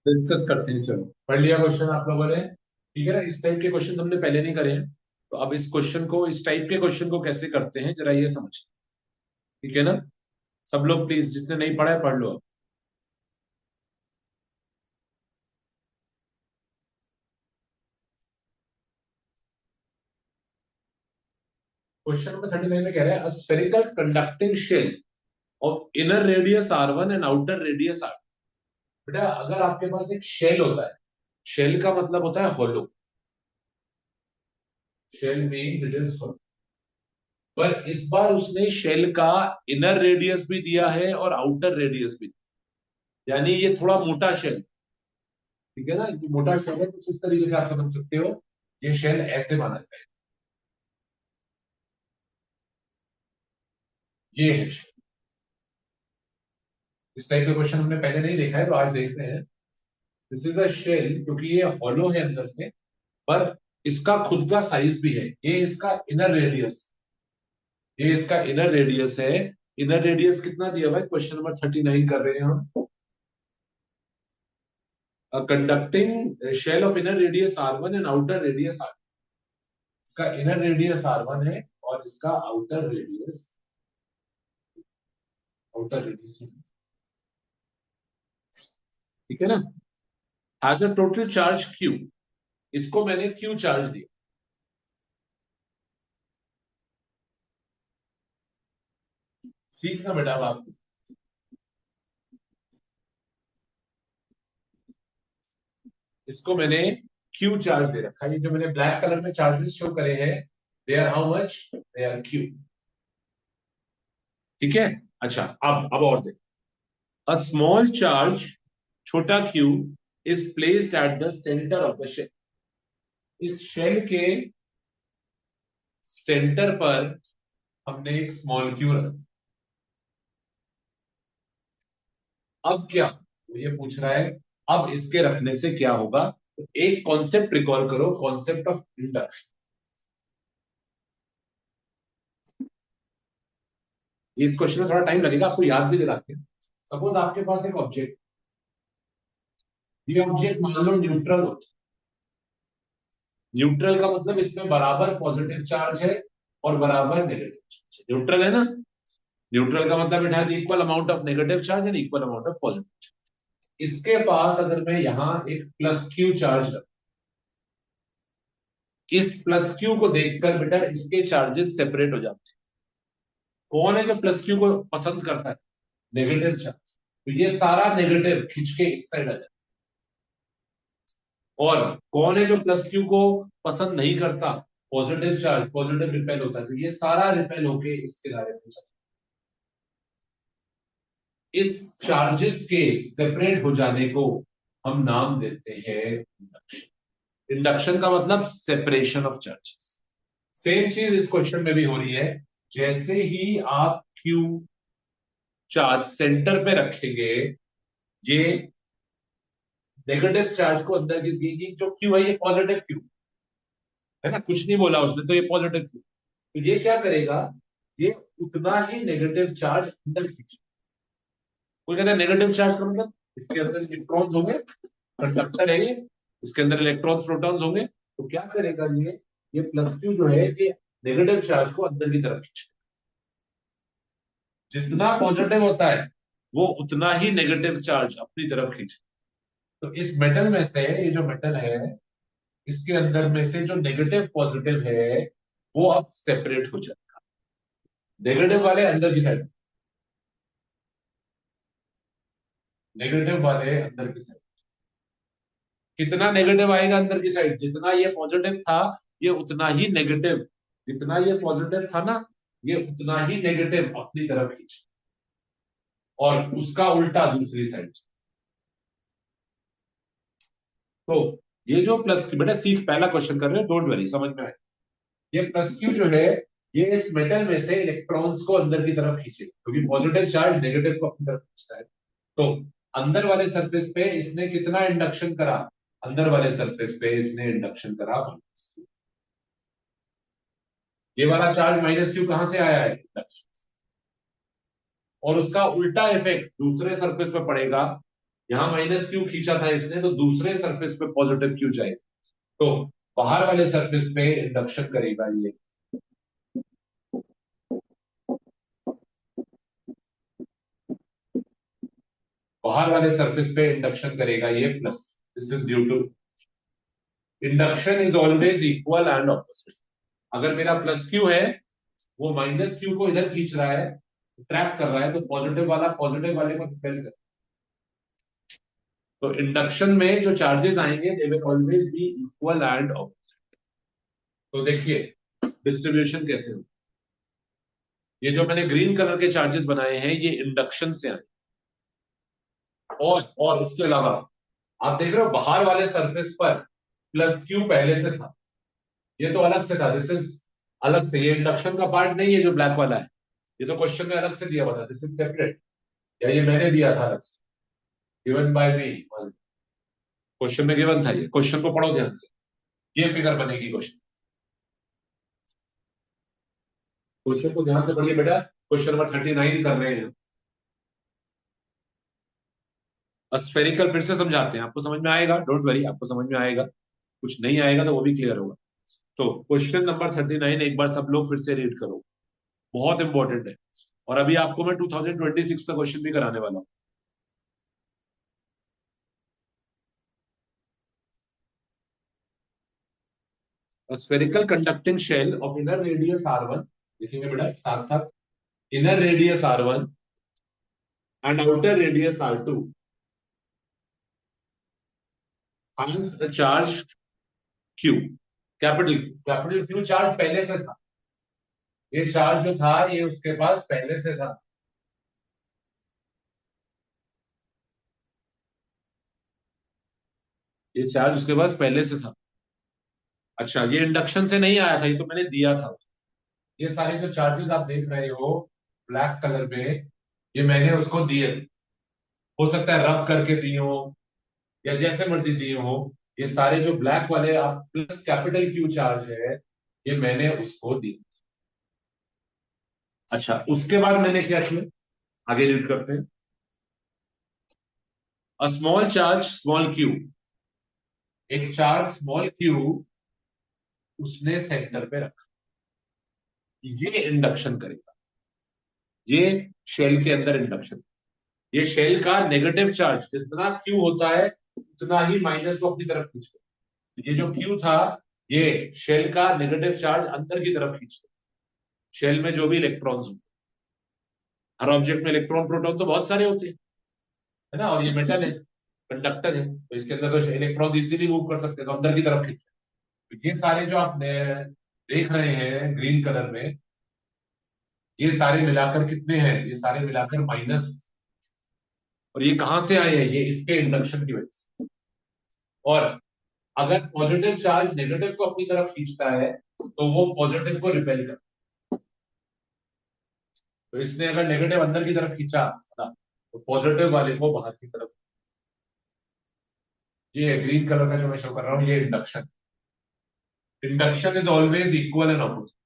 Discuss करते हैं। चलो, पढ़ लिया क्वेश्चन आप लोगों ने? ठीक है ना? इस टाइप के क्वेश्चन हमने पहले नहीं करे हैं, तो अब इस टाइप के क्वेश्चन को कैसे करते हैं जरा ये समझ। ठीक है ना? सब लोग प्लीज, जिसने नहीं पढ़ा है पढ़ लो अब। क्वेश्चन नंबर 39 में कह रहा है, spherical conducting shell of inner radius R1 and outer radius R। बेटा, अगर आपके पास एक शेल होता है, शेल का मतलब होता है होलो। शेल मीन्स इट इज होलो। पर इस बार उसने शेल का इनर रेडियस भी दिया है और आउटर रेडियस भी, यानी ये थोड़ा मोटा शेल। ठीक है ना? ये मोटा शेल है, कुछ इस तरीके से आप समझ सकते हो। ये शेल ऐसे माना जाए, ये है shell। इस टाइप का क्वेश्चन हमने पहले नहीं देखा है, तो आज देख रहे हैं। दिस इज अ शेल, क्योंकि ये हॉलो है अंदर से, पर इसका खुद का साइज भी है। ये इसका इनर रेडियस है। इनर रेडियस कितना दिया हुआ है? क्वेश्चन नंबर 39 कर रहे हैं हम। Conducting shell of inner radius R1 and outer radius R। इसका इनर रेडियस R1 है और इसका आउटर रेडियस। ठीक है ना? Has a total charge Q। इसको मैंने Q चार्ज दिया। सीखना बेटा अब आपको। इसको मैंने Q चार्ज दे रखा है। ये जो मैंने ब्लैक कलर में चार्जेस शो करे हैं, they are how much? They are Q। ठीक है? अच्छा, अब और देख। अ स्मॉल चार्ज, छोटा Q, is placed at the centre of the shell. इस शेल के सेंटर पर हमने एक स्मॉल Q रखा। अब क्या वो ये पूछ रहा है, अब इसके रखने से क्या होगा? तो एक कॉन्सेप्ट रिकॉल करो, कॉन्सेप्ट ऑफ इंडक्शन। इस क्वेश्चन में थोड़ा टाइम लगेगा, आपको याद भी दिलाते हैं। सपोज आपके पास एक ऑब्जेक्ट, ये ऑब्जेक्ट मान लो न्यूट्रल होता है। न्यूट्रल का मतलब इसमें बराबर पॉजिटिव चार्ज है और बराबर नेगेटिव चार्ज है। न्यूट्रल है ना? न्यूट्रल का मतलब it has equal amount of negative charge and equal amount of positive. इसके पास अगर मैं यहां एक प्लस क्यू चार्ज रखूं, इस प्लस क्यू को देखकर बेटा इसके चार्जेस सेपरेट हो जाते हैं। कौन है जो प्लस क्यू को पसंद करता है? Negative charge. तो ये सारा नेगेटिव खींच के इस साइड आ जाए। और कौन है जो प्लस क्यू को पसंद नहीं करता? Positive charge. पॉजिटिव रिपेल होता है, तो ये सारा रिपेल होके इस किनारे पे चला। इस चार्जेस के सेपरेट हो जाने को हम नाम देते हैं इंडक्शन। इंडक्शन का मतलब सेपरेशन ऑफ चार्जेस। सेम चीज इस क्वेश्चन में भी हो रही है। जैसे ही आप क्यू चार्ज सेंटर पे रखेंगे, ये नेगेटिव चार्ज को अंदर की, ये जो क्यू है ये पॉजिटिव क्यू है ना, कुछ नहीं बोला उसने, तो ये पॉजिटिव क्यू। तो ये क्या करेगा? ये उतना ही नेगेटिव चार्ज अंदर खींचे। कोई कहता है नेगेटिव चार्ज का मतलब इसके अंदर इलेक्ट्रॉन्स होंगे, कंडक्टर है ये, इसके अंदर इलेक्ट्रॉन्स प्रोटॉन्स होंगे। तो क्या करेगा ये प्लस क्यू जो है ये नेगेटिव चार्ज को अंदर की तरफ खींचे। जितना पॉजिटिव होता है वो उतना ही नेगेटिव चार्ज अपनी तरफ खींचे। तो इस मेटल में से, ये जो मेटल है, इसके अंदर में से जो नेगेटिव पॉजिटिव है वो अब सेपरेट हो जाए। नेगेटिव वाले अंदर की साइड, नेगेटिव वाले अंदर की साइड। कितना नेगेटिव आएगा अंदर की साइड? जितना ये पॉजिटिव था, ये उतना ही नेगेटिव, जितना ये पॉजिटिव था ना, ये उतना ही नेगेटिव अपनी तरफ खींचे। और उसका उल्टा दूसरी साइड। तो ये जो प्लस, बेटा सीख, पहला क्वेश्चन कर रहे हो, डोंट वरी, समझ में आए। ये प्लस क्यू जो है, ये इस मेटल में से इलेक्ट्रॉन्स को अंदर की तरफ खींचे, क्योंकि पॉजिटिव चार्ज नेगेटिव को अपनी तरफ खींचता है। तो अंदर वाले सरफेस पे इसने कितना इंडक्शन करा? अंदर वाले सरफेस पे इसने इंडक्शन करा -Q। ये वाला चार्ज -Q कहां से आया है? इंडक्शन। और उसका उल्टा इफेक्ट दूसरे सरफेस पे पड़ेगा, यहाँ माइनस क्यू खींचा था इसने, तो दूसरे सरफेस पे पॉजिटिव क्यू जाएगा, तो बाहर वाले सरफेस पे इंडक्शन करेगा ये। बाहर वाले सरफेस पे इंडक्शन करेगा ये plus. This is due to induction is always equal and opposite. अगर मेरा प्लस क्यू है, वो माइनस क्यू को इधर खींच रहा है, ट्रैप कर रहा है, तो पॉजिटिव वाला पॉजिटिव वाले को रिपेल कर। तो इंडक्शन में जो चार्जेस आएंगे they will always be equal and opposite. तो देखिए डिस्ट्रीब्यूशन कैसे हो। ये जो मैंने ग्रीन कलर के चार्जेस बनाए हैं ये इंडक्शन से आए। और उसके अलावा आप देख रहे हो बाहर वाले सरफेस पर प्लस क्यू पहले से था, ये तो अलग से था। दिस इज अलग से, ये इंडक्शन का पार्ट नहीं है जो ब्लैक वाला है, ये तो क्वेश्चन में अलग से दिया हुआ था। दिस इज सेपरेट, या ये मैंने दिया था अलग से, गिवन बाय मी। क्वेश्चन में गिवन था, ये क्वेश्चन को पढ़ो ध्यान से, ये फिगर बनेगी क्वेश्चन। क्वेश्चन को ध्यान से पढ़िए बेटा, क्वेश्चन नंबर 39 कर रहे हैं। स्फेरिकल फिर से समझाते हैं, आपको समझ में आएगा, डोंट वरी, आपको समझ में आएगा। कुछ नहीं आएगा तो वो भी क्लियर होगा। तो क्वेश्चन नंबर 39 एक बार सब लोग फिर से रीड करो, बहुत इंपॉर्टेंट है। और अभी आपको मैं 2026 का क्वेश्चन भी कराने वाला हूं। Spherical conducting shell of inner radius R1, लिखेंगे बेटा साथ साथ, inner radius R1 and outer radius R2 has a charge Q, capital Q charge पहले से था। ये चार्ज जो था ये उसके पास पहले से था। ये चार्ज उसके पास पहले से था। अच्छा, ये इंडक्शन से नहीं आया था, ये तो मैंने दिया था। ये सारे जो चार्जेस आप देख रहे हो ब्लैक कलर में, ये मैंने उसको दिए थे। हो सकता है रब करके दिए हो या जैसे मर्जी दिए हो। ये सारे जो ब्लैक वाले आप प्लस कैपिटल क्यू चार्ज है, ये मैंने उसको दिए। अच्छा, उसके बाद मैंने क्या किया, आगे रीड करते हैं। अ स्मॉल चार्ज स्मॉल क्यू, एक चार्ज स्मॉल क्यू उसने सेंटर पे रखा, ये इंडक्शन करेगा। ये शेल के अंदर इंडक्शन, ये शेल का नेगेटिव चार्ज जितना क्यू होता है उतना ही माइनस को अपनी तरफ खींचता। ये जो क्यू था ये शेल का नेगेटिव चार्ज अंदर की तरफ खींचता। शेल में जो भी इलेक्ट्रॉन्स होते, हर ऑब्जेक्ट में इलेक्ट्रॉन प्रोटॉन तो बहुत सारे होते हैं, है ना, और ये मेटल है, कंडक्टर है, तो इसके अंदर तो इलेक्ट्रॉन इजीली मूव कर सकते हैं, तो अंदर की तरफ खींचते हैं। तो ये सारे जो आप देख रहे हैं ग्रीन कलर में, ये सारे मिलाकर कितने हैं, ये सारे मिलाकर माइनस। और ये कहां से आए हैं, ये इसके इंडक्शन की वजह से। और अगर पॉजिटिव चार्ज नेगेटिव को अपनी तरफ खींचता है तो वो पॉजिटिव को रिपेल कर, तो इसने अगर नेगेटिव अंदर की तरफ खींचा ना, तो पॉजिटिव वाले को बाहर की तरफ। ये ग्रीन कलर का जो मैं शो कर रहा हूं ये induction. Induction is always equal and opposite.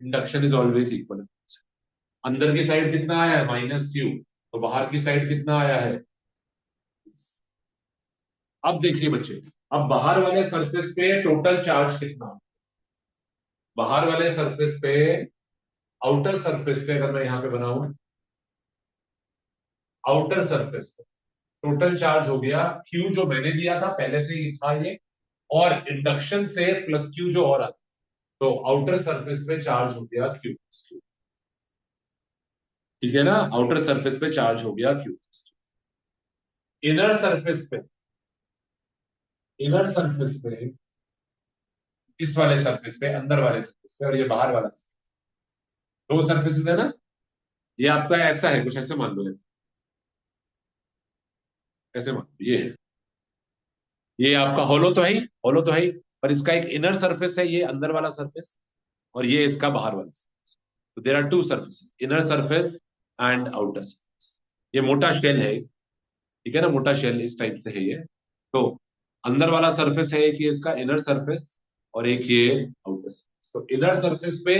Induction is always equal and opposite. अंदर की साइड कितना आया है माइनस क्यू, तो बाहर की साइड कितना आया है। अब देखिए बच्चे, अब बाहर वाले सरफेस पे टोटल चार्ज कितना, बाहर वाले सरफेस पे, आउटर सरफेस पे अगर मैं यहां पे बनाऊं, आउटर सरफेस टोटल चार्ज हो गया क्यू जो मैंने दिया था पहले से ही था ये, और इंडक्शन से प्लस क्यू जो और आता, तो आउटर सरफेस पे चार्ज हो गया क्यू। ठीक है ना, आउटर सरफेस पे चार्ज हो गया क्यू। इनर सरफेस पे, इनर सरफेस पे, इस वाले सरफेस पे, अंदर वाले सरफेस पे, और ये बाहर वाला surface, दो सरफेसेस है ना। ये आपका ऐसा है, कुछ ऐसे मान लो, ऐसे मान लो ये आपका होलो तो है ही, होलो तो है ही, पर इसका एक इनर सरफेस है, ये अंदर वाला सरफेस, और ये इसका बाहर वाला सरफेस। तो there are two surfaces, inner surface and outer surface. ये मोटा शेल है, ठीक है ना, मोटा शेल इस टाइप से है ये। तो अंदर वाला सरफेस है एक, ये इसका इनर सरफेस, और एक ये आउटर सरफेस। तो इनर सरफेस पे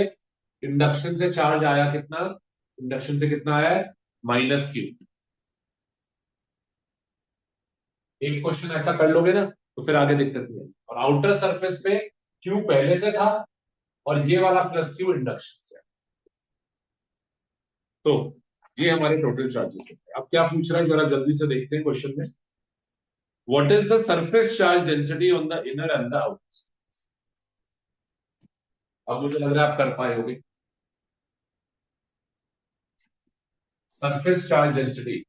इंडक्शन से चार्ज आया कितना, इंडक्शन से कितना आया है माइनस क्यू। एक क्वेश्चन ऐसा कर लोगे ना तो फिर आगे दिक्कत नहीं है। और आउटर सरफेस पे क्यू पहले से था और ये वाला प्लस क्यू इंडक्शन से। तो ये हमारे टोटल चार्जेस हैं। अब क्या पूछ रहा है जरा जल्दी से देखते हैं क्वेश्चन में। What is the surface charge density on the inner and the outer. अब मुझे लग रहा है आप कर पाए होगे। Surface charge density,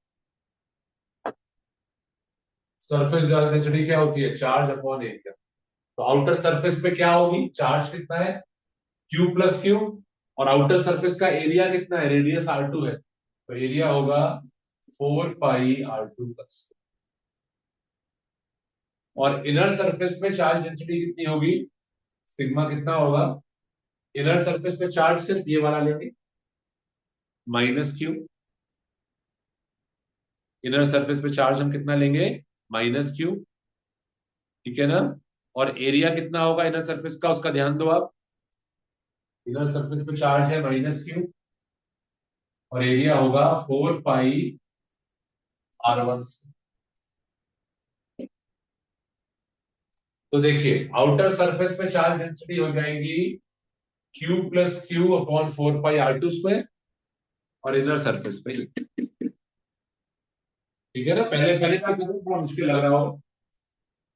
surface charge density क्या होती है? Charge upon area. तो आउटर सरफेस पे क्या होगी? चार्ज कितना है? Q plus Q. और आउटर सरफेस का एरिया कितना है? रेडियस R2 है, तो एरिया होगा 4 पाई R2 प्लस। और इनर सरफेस पे चार्ज डेंसिटी कितनी होगी? सिग्मा कितना होगा? इनर सरफेस पे चार्ज सिर्फ ये वाला लेंगे, -Q। इनर सरफेस पे चार्ज हम कितना लेंगे? -Q। ठीक है ना? और एरिया कितना होगा इनर सरफेस का, उसका ध्यान दो आप। इनर सरफेस पे चार्ज है -Q और एरिया होगा 4 पाई R1। तो देखिए आउटर सरफेस पे चार्ज डेंसिटी हो जाएगी Q+Q/4 पाई R2 स्क्वायर। और इनर सरफेस पे, ठीक है ना? पहले पहले का जरूर थोड़ा मुश्किल लग रहा हो,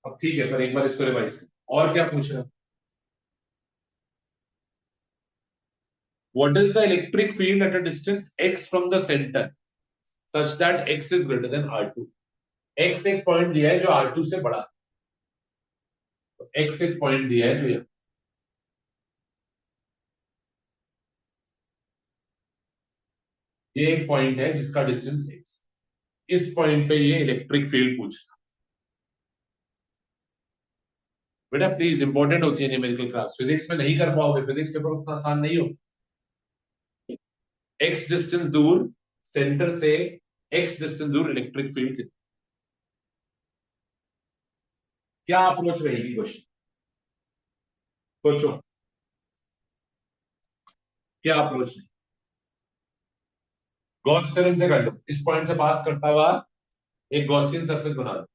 अब ठीक है, पर एक बार इसको रिवाइज। और क्या पूछ रहे हैं? What is the electric field at a distance x from the centre such that x is greater than R2। x एक पॉइंट दिया है जो R2 से बड़ा है। तो x एक पॉइंट दिया है जो ये एक पॉइंट है जिसका डिस्टेंस x। इस पॉइंट पे ये इलेक्ट्रिक फील्ड पूछ रहा। बेटा प्लीज, इंपॉर्टेंट होती है न्यूमेरिकल क्लास, फिजिक्स में नहीं कर पाओगे, फिजिक्स पेपर उतना आसान नहीं हो। x डिस्टेंस दूर सेंटर से, x डिस्टेंस दूर इलेक्ट्रिक फील्ड क्या अप्रोच रहेगी? क्वेश्चन सोचो, क्या अप्रोच? गॉस थ्योरम से कर लो, इस पॉइंट से पास करता हुआ एक गॉसियन सरफेस बना दो।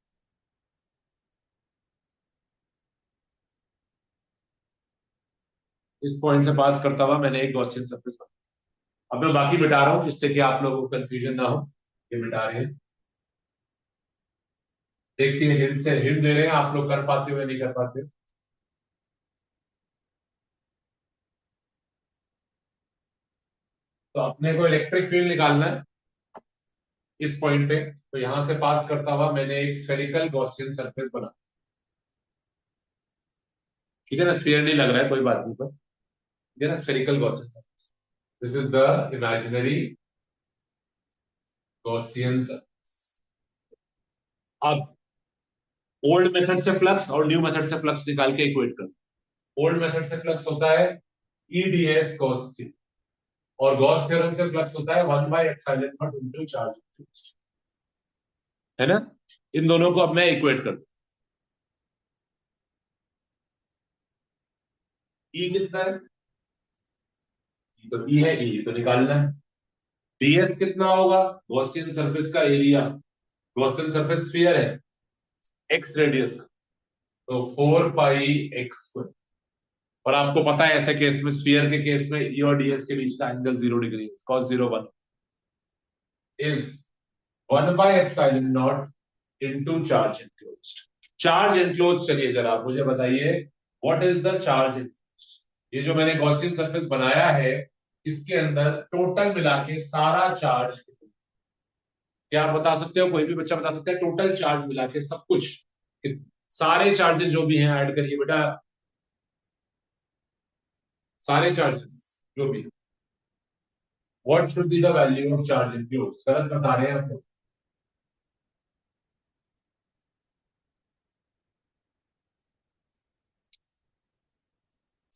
इस पॉइंट से पास करता हुआ मैंने एक गॉसियन सरफेस बना। अब मैं बाकी मिटा रहा हूं जिससे कि आप लोगों को कंफ्यूजन ना हो। ये मिटा रहे हैं, देखिए हिंट से हिंट दे रहे हैं, आप लोग कर पाते हो या नहीं कर पाते हो। तो अपने को इलेक्ट्रिक फील्ड निकालना है इस पॉइंट पे, तो यहां से पास करता हुआ मैंने एक स्फेरिकल गॉसियन सरफेस बना। ठीक है ना? स्फीयर नहीं लग रहा है, कोई बात नहीं, पर ठीक है ना? Spherical Gaussian surface, this is the imaginary Gaussian surface. अब ओल्ड मेथड से फ्लक्स और न्यू मेथड से फ्लक्स निकाल के इक्वेट कर। ओल्ड मेथड से फ्लक्स होता है EdS cos थीटा, और गॉस थ्योरम से फ्लक्स होता है 1/ε0 इनटू चार्ज, है ना? इन दोनों को अब मैं इक्वेट कर। ई कितना है? तो ई है, ई तो निकालना है। डीएस कितना होगा? गॉसियन सरफेस का एरिया, गॉसियन सरफेस स्फीयर है, एक्स रेडियस का, तो 4 पाई x²। और आपको पता है ऐसे केस में, स्फीयर के केस में ई और डीएस के बीच का angle 0 degree, cos 0 1 is 1/ε0 into charge enclosed. Charge enclosed, चलिए जरा आप मुझे बताइए, what is the charge enclosed? ये जो मैंने गॉसियन सरफेस बनाया है, इसके अंदर टोटल मिला के सारा चार्ज, क्या आप बता सकते हो? कोई भी बच्चा बता सकता है टोटल चार्ज मिला के सब कुछ, सारे चार्जेस जो भी हैं ऐड करिए बेटा, सारे चार्जेस जो भी। What should be the value of charge enclosed? गलत बता रहे हैं आप लोग।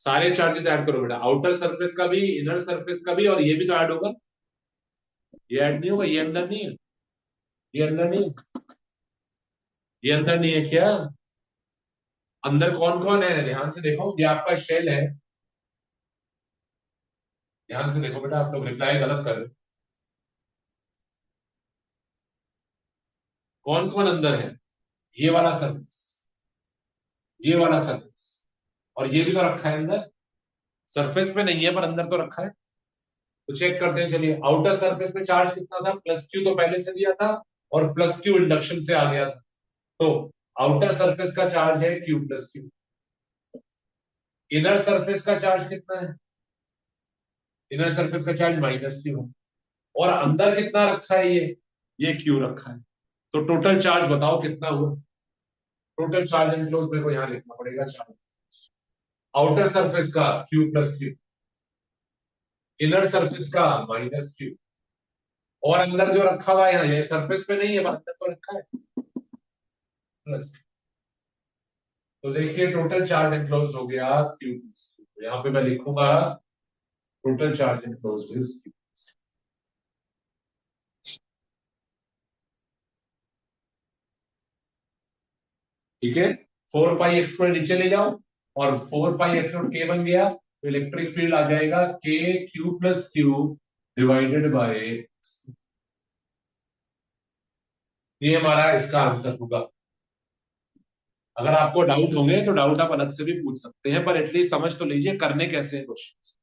सारे चार्जेस ऐड करो बेटा, आउटर सरफेस का भी, इनर सरफेस का भी, और ये भी तो ऐड होगा। ये ऐड नहीं होगा? ये अंदर नहीं है? ये अंदर नहीं है? ये अंदर नहीं है क्या? अंदर कौन कौन है? ध्यान से देखो, ये आपका शेल है। ध्यान से देखो बेटा, आप लोग रिप्लाई गलत कर रहे हो। कौन कौन अंदर है? ये वाला सरफेस, ये वाला सरफेस, और ये भी तो रखा है अंदर, सरफेस पे नहीं है पर अंदर तो रखा है। तो चेक करते हैं, चलिए आउटर सरफेस पे चार्ज कितना था, प्लस क्यू तो पहले से दिया था और प्लस क्यू इंडक्शन से आ गया था। तो आउटर सरफेस का चार्ज है Q plus Q. Inner surface का चार्ज कितना है, इनर सरफेस का चार्ज माइनस क्यू है। और अंदर कितना रखा है, ये क्यू रखा है। तो टोटल चार्ज बताओ कितना हुआ, टोटल चार्ज एनक्लोज मेरे को यहां लिखना पड़ेगा, चार्ज आउटर सरफेस का Q plus Q, inner surface का माइनस क्यू, और अंदर जो रखा हुआ है यहाँ, ये सरफेस पे नहीं है, अंदर तो रखा है प्लस। तो देखिए टोटल चार्ज एनक्लोज हो गया क्यू प्लस क्यू। तो यहाँ पे मैं लिखूंगा total charge enclose is Q. ठीक है, 4 पाई x² नीचे ले जाओ और 4 पाई x0 k बन गया, तो इलेक्ट्रिक फील्ड आ जाएगा k Q plus Q divided by, ये हमारा इसका आंसर होगा। अगर आपको डाउट होंगे तो डाउट आप अलग से भी पूछ सकते हैं, पर एटलीस्ट समझ तो लीजिए करने कैसे हैं क्वेश्चन।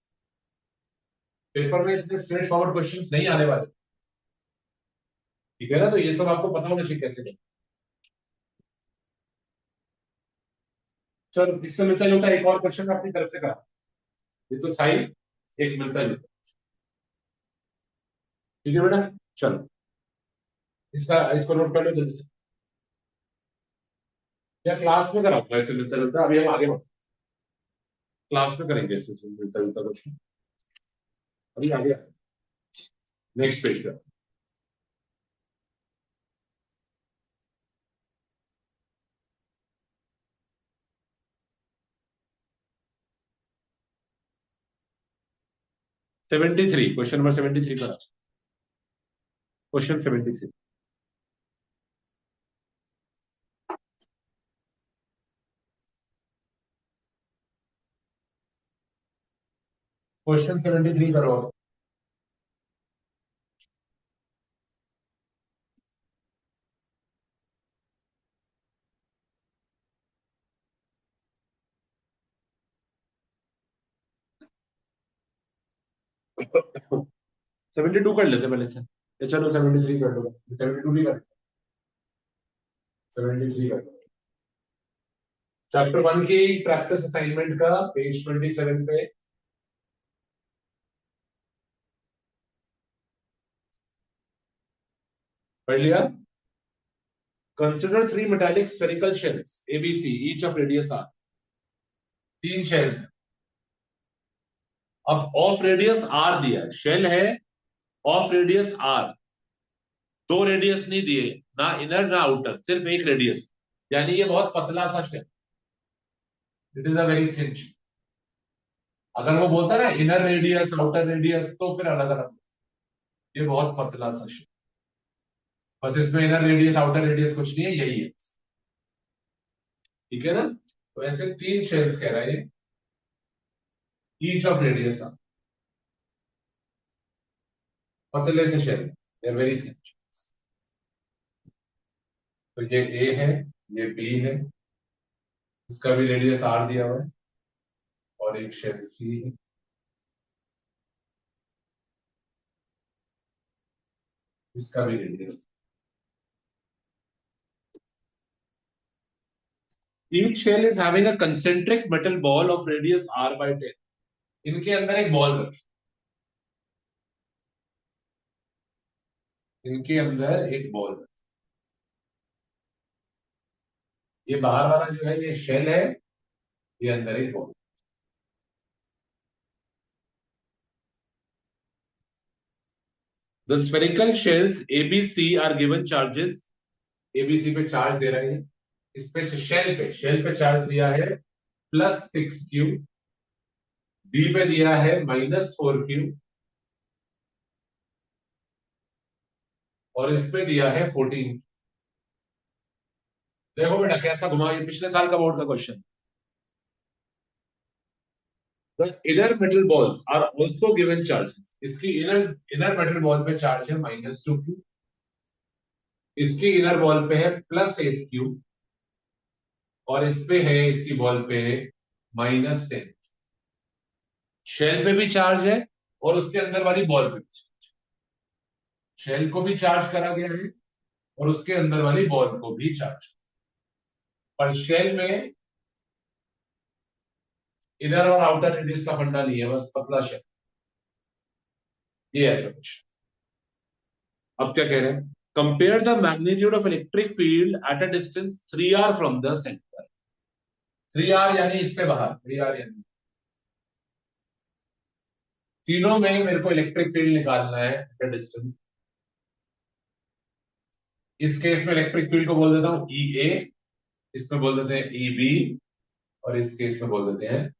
पेपर में इतने स्ट्रेट फॉरवर्ड क्वेश्चन नहीं आने वाले, ठीक है ना, तो ये सब आपको पता होना चाहिए कैसे नहीं। चलो इससे मिलता जुलता एक और क्वेश्चन अपनी तरफ से करा, ये तो था ही, एक मिलता जुलता। ठीक है बेटा, चलो इसका इसको नोट कर लो जल्दी से, या क्लास में कराऊंगा इससे मिलता जुलता, अभी हम आगे बढ़ते, क्लास में करेंगे इससे मिलता जुलता क्वेश्चन, अभी आगे नेक्स्ट पेज पे। 73, क्वेश्चन नंबर 73 पर, क्वेश्चन 73। क्वेश्चन 73 करो। 72 कर लेते पहले से, ये चलो 73 कर लो, 72 नहीं कर, 73 कर लो। चैप्टर 1 की प्रैक्टिस असाइनमेंट का पेज 27 पे, पढ़ लिया। Consider 3 metallic spherical shells ABC each of radius R, 3 shells. अब ऑफ रेडियस आर दिया है, शेल है ऑफ रेडियस आर, 2 रेडियस नहीं दिए, ना इनर ना आउटर, सिर्फ एक रेडियस, यानी ये बहुत पतला सा shell, it is a very thin. अगर वो बोलता ना इनर रेडियस आउटर रेडियस तो फिर अलग अलग, ये बहुत पतला सा शेल, बस इसमें इनर रेडियस आउटर रेडियस कुछ नहीं है, यही है, ठीक है ना। तो ऐसे 3 शेल्स कह रहा है, ईच ऑफ रेडियस आर, पतले से shell, they are very thin. तो ये ए है, ये बी है, इसका भी रेडियस आर दिया हुआ है, और एक शेल सी है, इसका भी radius. Each shell is having a concentric metal ball of radius r/10। इनके अंदर एक बॉल रखी, इनके अंदर एक बॉल रखी, ये बाहर वाला जो है ये शेल है, ये अंदर एक ball. The spherical shells ABC are given charges, ABC पे चार्ज दे रहे हैं, इस पे शेल पे चार्ज दिया है +6Q, बी पे दिया है -4Q, और इस पे दिया है 14। देखो बेटा कैसा घुमा, ये पिछले साल का बोर्ड का question. The inner metal balls are also given charges, इसकी इनर मेटल बॉल पे चार्ज है -2Q, इसकी इनर बॉल पे है +8Q, और इस पे है, इसकी बॉल पे -10। शेल पे भी चार्ज है और उसके अंदर वाली बॉल पे भी। शेल को भी चार्ज करा गया है और उसके अंदर वाली बॉल को भी चार्ज। पर शेल में इनर और आउटर रेडियस का फंडा नहीं है, बस पतला शेल। ये ऐसा कुछ। अब क्या कह रहे हैं? Compare the magnitude of electric field at a distance 3r from the centre. 3r यानी इससे बाहर, 3r यानी तीनों में मेरे को इलेक्ट्रिक फील्ड निकालना है एट अ डिस्टेंस। इस केस में इलेक्ट्रिक फील्ड को बोल देता हूं ई ए, इसमें बोल देते हैं ई बी, और इस केस में बोल देते हैं।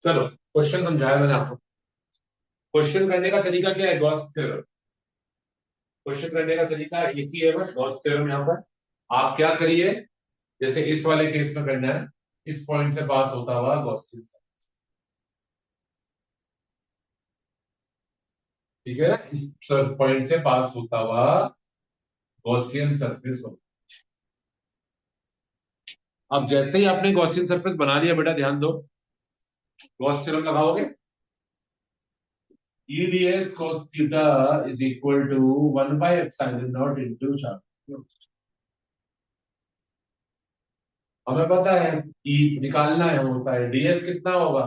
चलो क्वेश्चन समझाया मैंने आपको। क्वेश्चन करने का तरीका क्या है? Gauss theorem. क्वेश्चन करने का तरीका एक ही है, बस गॉस थ्योरम। यहाँ पर आप क्या करिए, जैसे इस वाले केस में करना है, इस पॉइंट से पास होता हुआ गॉसियन। ठीक है ना, इस पॉइंट से पास होता हुआ गॉसियन सरफेस हो। अब जैसे ही आपने गॉसियन सरफेस बना लिया बेटा, ध्यान दो, गॉस थ्योरम लगाओगे। EDS cos theta is equal to 1 by epsilon naught into charge. हमें पता है E निकालना है, होता है DS कितना होगा?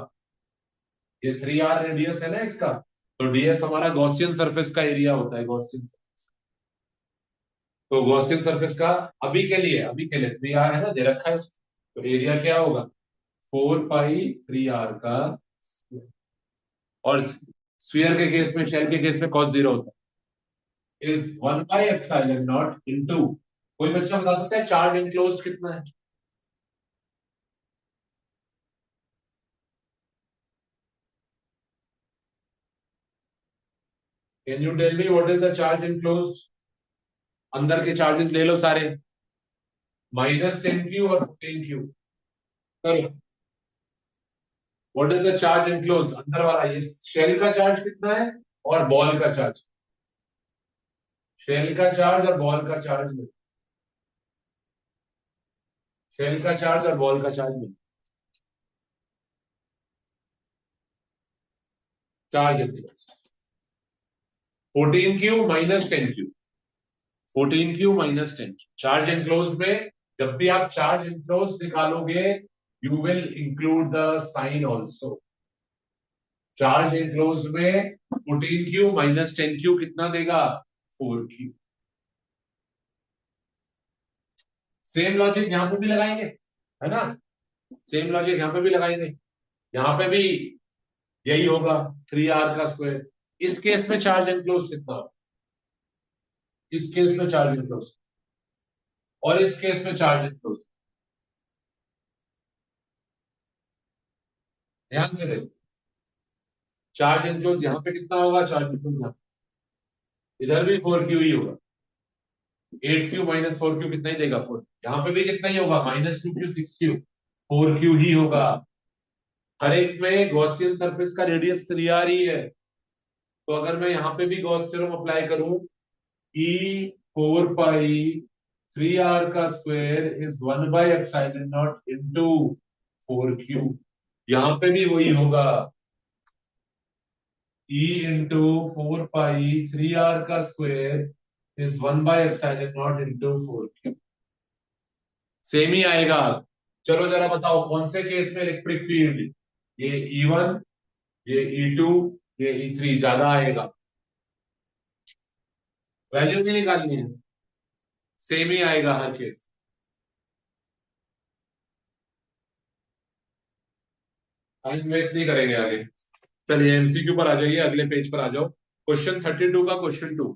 ये 3r रेडियस है ना इसका, तो DS हमारा गॉसियन सरफेस का एरिया होता है, गॉसियन। तो गॉसियन सरफेस का अभी के लिए 3r है ना, दे रखा है उसको, तो एरिया क्या होगा? 4 पाई 3r का। और स्फीयर के केस में, शेल के केस में cos 0 होता है, is 1 by epsilon naught into. कोई बच्चा बता सकता है चार्ज इनक्लोज्ड कितना है? Can you tell me what is the charge enclosed? अंदर के चार्जेस ले लो सारे, -10q और 15q। करो, what is the charge enclosed अंदर वाला? ये शेल का चार्ज कितना है और बॉल का चार्ज? शेल का चार्ज और बॉल का चार्ज में, शेल का चार्ज और बॉल का चार्ज में, charge enclosed 14q - 10q। 14q - 10, charge enclose में जब भी आप चार्ज एनक्लोज निकालोगे, you will include the sign also. Charge enclose में 14q - 10q कितना देगा? 4q। सेम लॉजिक यहां पे भी लगाएंगे, है ना? सेम लॉजिक यहां पे भी लगाएंगे। यहां पे भी यही होगा, 3r² इस केस में चार्ज एनक्लोज कितना होगा? इस केस में चार्ज एनक्लोज, और इस केस में चार्ज एनक्लोज। ध्यान से देखो, चार्ज एनक्लोज यहां पे कितना होगा? चार्ज एनक्लोज इधर भी 4q ही होगा। 8q - 4q कितना ही देगा? 4। यहाँ पे भी कितना ही होगा? -2q 6q, 4q ही होगा। हर एक में गॉसियन सरफेस का रेडियस 3r ही है। तो अगर मैं यहाँ पे भी गॉस थ्योरम अप्लाई करूं, e 4 पाई 3r का square is 1/epsilon naught into 4q। यहाँ पे भी वही होगा, e इंटू 4 पाई 3r का square is 1/epsilon naught into 4q। Same ही आएगा। चलो जरा बताओ कौन से केस में इलेक्ट्रिक फील्ड, ये E1, ये E2, ये E3 ज्यादा आएगा? वैल्यू नहीं निकालनी है, सेम ही आएगा हर केस। टाइम वेस्ट नहीं करेंगे आगे। चलिए एमसीक्यू पर आ जाइए, अगले पेज पर आ जाओ। क्वेश्चन 32 का क्वेश्चन 2,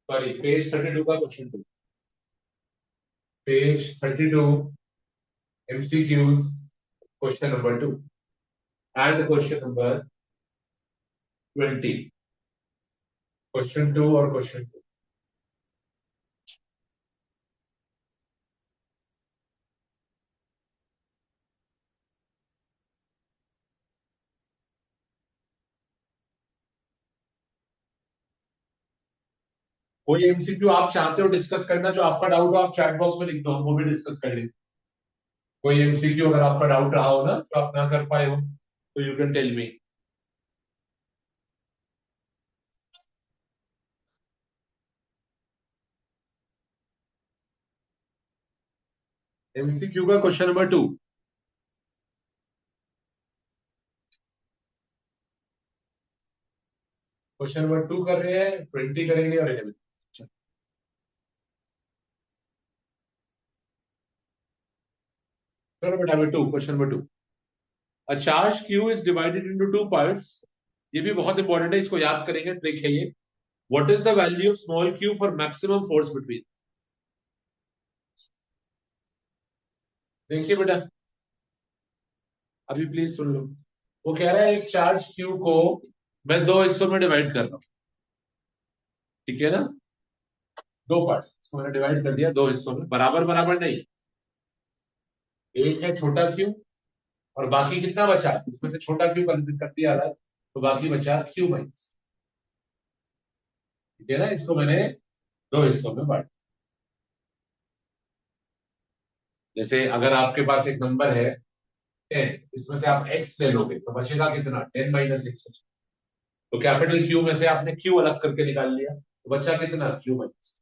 सॉरी पेज 32 का question 2, page 32, MCQs, question number 2 and question number 20। Question 2 और क्वेश्चन 2। कोई एमसीक्यू आप चाहते हो डिस्कस करना, जो आपका डाउट हो आप चैट बॉक्स में लिख दो, हम वो भी डिस्कस कर लेंगे। कोई एमसीक्यू अगर आपका डाउट रहा हो ना जो आप ना कर पाए हो तो you can tell me. MCQ का क्वेश्चन नंबर 2। क्वेश्चन नंबर 2 कर रहे हैं, 20 करेंगे और 11। चलो बेटा, number 2, question number 2। A charge Q is divided into two parts. ये भी बहुत इंपॉर्टेंट है, इसको याद करेंगे, ट्रिक है ये। What is the value of small Q for maximum force between. देखिए बेटा, अभी प्लीज सुन लो। वो कह रहा है एक चार्ज क्यू को मैं दो हिस्सों में डिवाइड कर रहा हूं, ठीक है ना। दो पार्ट्स, इसको मैंने डिवाइड कर दिया दो हिस्सों में, बराबर बराबर नहीं। एक है छोटा क्यू और बाकी कितना बचा, इसमें से छोटा क्यू कर दिया अलग, तो बाकी बचा क्यू माइनस। ठीक है ना, इसको मैंने दो हिस्सों में बांट। जैसे अगर आपके पास एक नंबर है 10, इसमें से आप x ले लोगे तो बचेगा कितना, 10 - 6 बचेगा। तो कैपिटल क्यू में से आपने क्यू अलग करके निकाल लिया, तो बचा कितना, क्यू माइनस।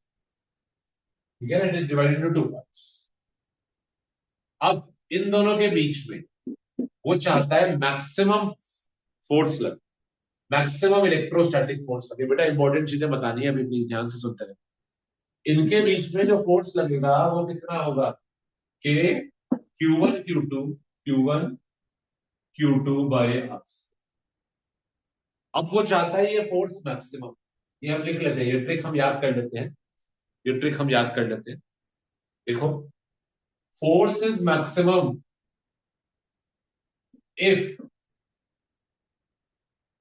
ठीक है ना, it is divided into two parts. अब इन दोनों के बीच में वो चाहता है मैक्सिमम फोर्स लगे, मैक्सिमम इलेक्ट्रोस्टैटिक फोर्स लगे। बेटा इंपॉर्टेंट चीजें बतानी है, अभी प्लीज ध्यान से सुनते रहे। इनके बीच में जो फोर्स लगेगा वो कितना होगा, के Q1 Q2 अब वो चाहता है ये फोर्स मैक्सिमम। ये हम लिख लेते हैं, ये ट्रिक हम याद कर लेते हैं, ये ट्रिक हम याद कर लेते हैं। देखो, force is maximum if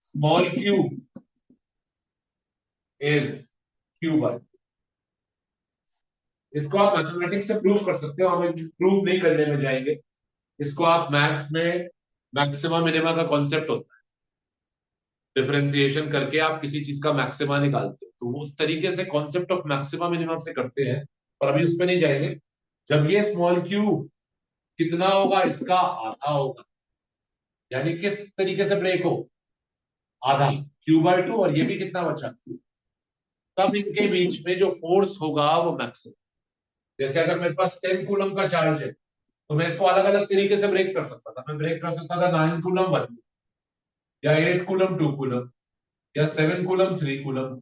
small Q is Q by. इसको आप मैथमेटिक्स से प्रूव कर सकते हो, हम प्रूव नहीं करने में जाएंगे। इसको आप मैथ्स में मैक्सिमा मिनिमा का कॉन्सेप्ट होता है, डिफरेंशिएशन करके आप किसी चीज का मैक्सिमा निकालते हो, तो वो उस तरीके से कॉन्सेप्ट ऑफ मैक्सिमा मिनिमम से करते हैं। पर अभी उस पर नहीं जाएंगे। जब ये स्मॉल क्यू कितना होगा, इसका आधा होगा, यानी किस तरीके से ब्रेक हो, आधा, Q/2, और ये भी कितना बचा, तब इनके बीच में जो फोर्स होगा वो मैक्सिमम। जैसे अगर मेरे पास 10 कूलम का चार्ज है तो मैं इसको अलग अलग तरीके से ब्रेक कर सकता था। मैं ब्रेक कर सकता था 9 कूलम 1, या 8 कूलम 2 कूलम, या 7 कूलम 3 कूलम,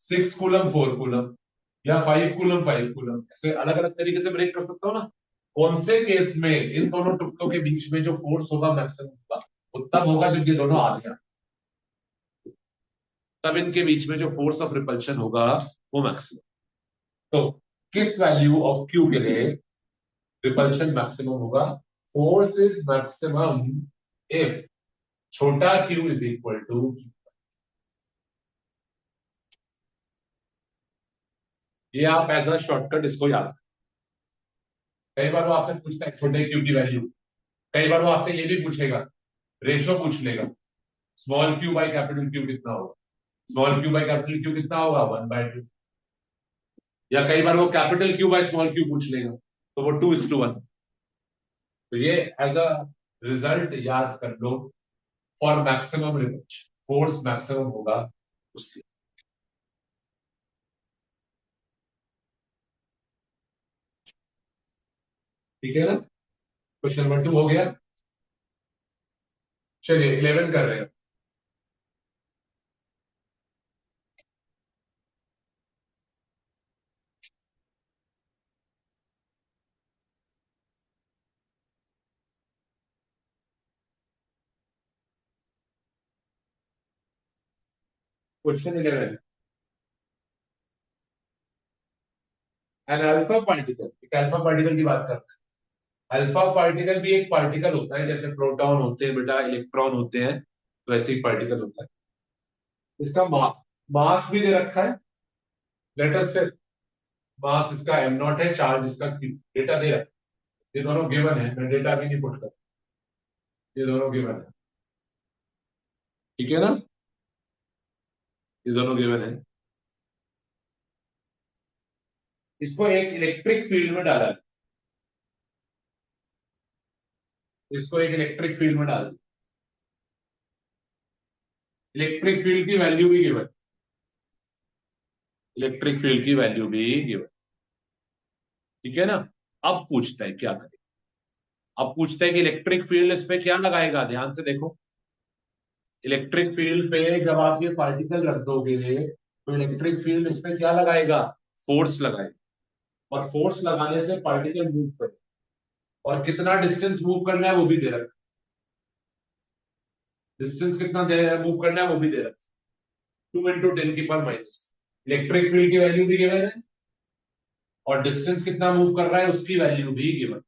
6 कूलम 4 कूलम, या 5 कूलम 5 कूलम, ऐसे अलग अलग तरीके से ब्रेक कर सकता हूँ ना। कौन से केस में इन दोनों टुकड़ों के बीच में जो फोर्स होगा मैक्सिमम होगा, वो तब होगा जब ये दोनों आगे आए। तब इनके बीच में जो फोर्स ऑफ रिपल्शन होगा वो मैक्सिमम। तो किस वैल्यू ऑफ क्यू के लिए रिपल्शन मैक्सिमम होगा, फोर्स इज मैक्सिमम इफ छोटा क्यू इज इक्वल टू। ये आप एज अ शॉर्टकट इसको याद रखें। कई बार वो आपसे पूछता है छोटे क्यू की वैल्यू, कई बार वो आपसे ये भी पूछेगा, रेशो पूछ लेगा, small Q by capital Q कितना होगा, small Q by capital Q कितना होगा, 1/2। या कई बार वो capital Q by small Q पूछ लेगा, तो वो 2:1। तो ये एज अ रिजल्ट याद कर लो, for maximum repulsion force maximum होगा उसके। ठीक है ना, क्वेश्चन नंबर 2 हो गया। चलिए 11 कर रहे हैं। क्वेश्चन 11, एन अल्फा पार्टिकल, एक अल्फा पार्टिकल की बात करते हैं। अल्फा पार्टिकल भी एक पार्टिकल होता है, जैसे प्रोटॉन होते हैं बेटा, इलेक्ट्रॉन होते हैं, तो ऐसे ही पार्टिकल होता है। इसका मास भी दे रखा है, लेट अस से मास इसका m0 है, चार्ज इसका q, डेटा दे रखा है। ये दोनों गिवन है, मैं डेटा भी नहीं पुट कर, ये दोनों गिवन है। ठीक है ना, ये दोनों गिवन है। इसको एक इलेक्ट्रिक फील्ड में डाला है, इसको एक इलेक्ट्रिक फील्ड में डाल, इलेक्ट्रिक फील्ड की वैल्यू भी गिवन, इलेक्ट्रिक फील्ड की वैल्यू भी गिवन, ठीक है ना। अब पूछता है क्या करें, अब पूछता है कि इलेक्ट्रिक फील्ड इस पे क्या लगाएगा, ध्यान से देखो। इलेक्ट्रिक फील्ड पे जब आप ये पार्टिकल रख दोगे तो इलेक्ट्रिक फील्ड इस पे क्या लगाएगा, फोर्स लगाएगा, और फोर्स लगाने से पार्टिकल मूव करे, और कितना डिस्टेंस मूव करना है वो भी दे रखा है, डिस्टेंस कितना दे मूव करना है वो भी दे रखा है, 2 × 10⁻⁻। इलेक्ट्रिक फील्ड की वैल्यू भी गिवन है, और डिस्टेंस कितना मूव कर रहा है उसकी वैल्यू भी गिवन।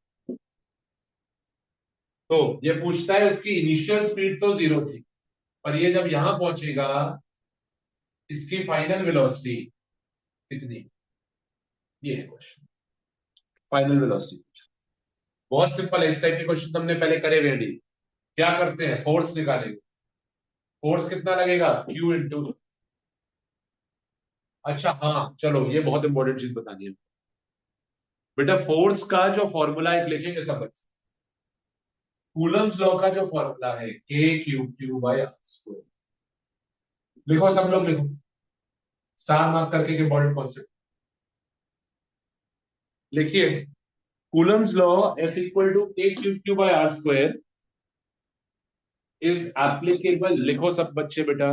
तो ये पूछता है इसकी इनिशियल स्पीड तो 0 थी, पर ये जब यहां पहुंचेगा इसकी फाइनल वेलोसिटी कितनी, ये है क्वेश्चन, फाइनल वेलोसिटी। बहुत सिंपल है, इस टाइप के क्वेश्चन हमने पहले करे हुए हैं। क्या करते हैं, फोर्स निकालेंगे, फोर्स कितना लगेगा, Q इंटू, अच्छा हाँ चलो ये बहुत इंपॉर्टेंट चीज बतानी है बेटा, फोर्स का जो फॉर्मूला एक लिखेंगे सब बच्चे, कूलम्स लॉ का जो फॉर्मूला है K∗Q/r², लिखो सब लोग लिखो, स्टार मार्क करके इंपॉर्टेंट कॉन्सेप्ट लिखिए। Coulomb's law F = K∗Q/r² is applicable, लिखो सब बच्चे बेटा,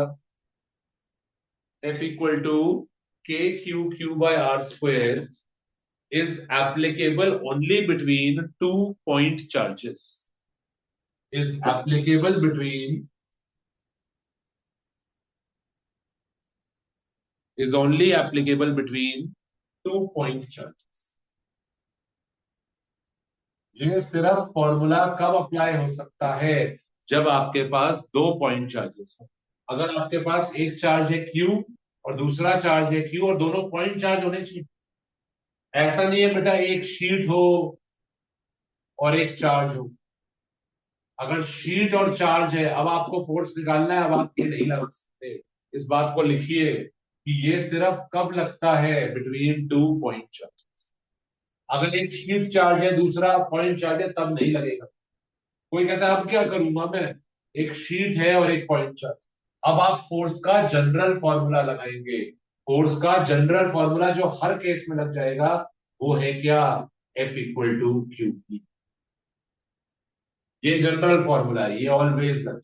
F = K∗Q/r² is applicable only between 2 point charges, is applicable between, is only applicable between 2 point charges। ये सिर्फ फॉर्मूला कब अप्लाई हो सकता है, जब आपके पास 2 पॉइंट चार्जेस हो। अगर आपके पास एक चार्ज है Q और दूसरा चार्ज है Q और दोनों पॉइंट चार्ज होने चाहिए, ऐसा नहीं है बेटा एक शीट हो और एक चार्ज हो। अगर शीट और चार्ज है, अब आपको फोर्स निकालना है, अब आप ये नहीं लगा सकते, इस बात को लिखिए कि ये सिर्फ कब लगता है, बिटवीन 2 पॉइंट चार्ज। अगर एक शीट चार्ज है दूसरा पॉइंट चार्ज है तब नहीं लगेगा। कोई कहता है अब क्या करूंगा मैं, एक शीट है और एक पॉइंट चार्ज, अब आप फोर्स का जनरल फॉर्मूला लगाएंगे, फोर्स का जनरल फॉर्मूला जो हर केस में लग जाएगा वो है क्या, F = Q। ये जनरल फॉर्मूला है, ये ऑलवेज लग,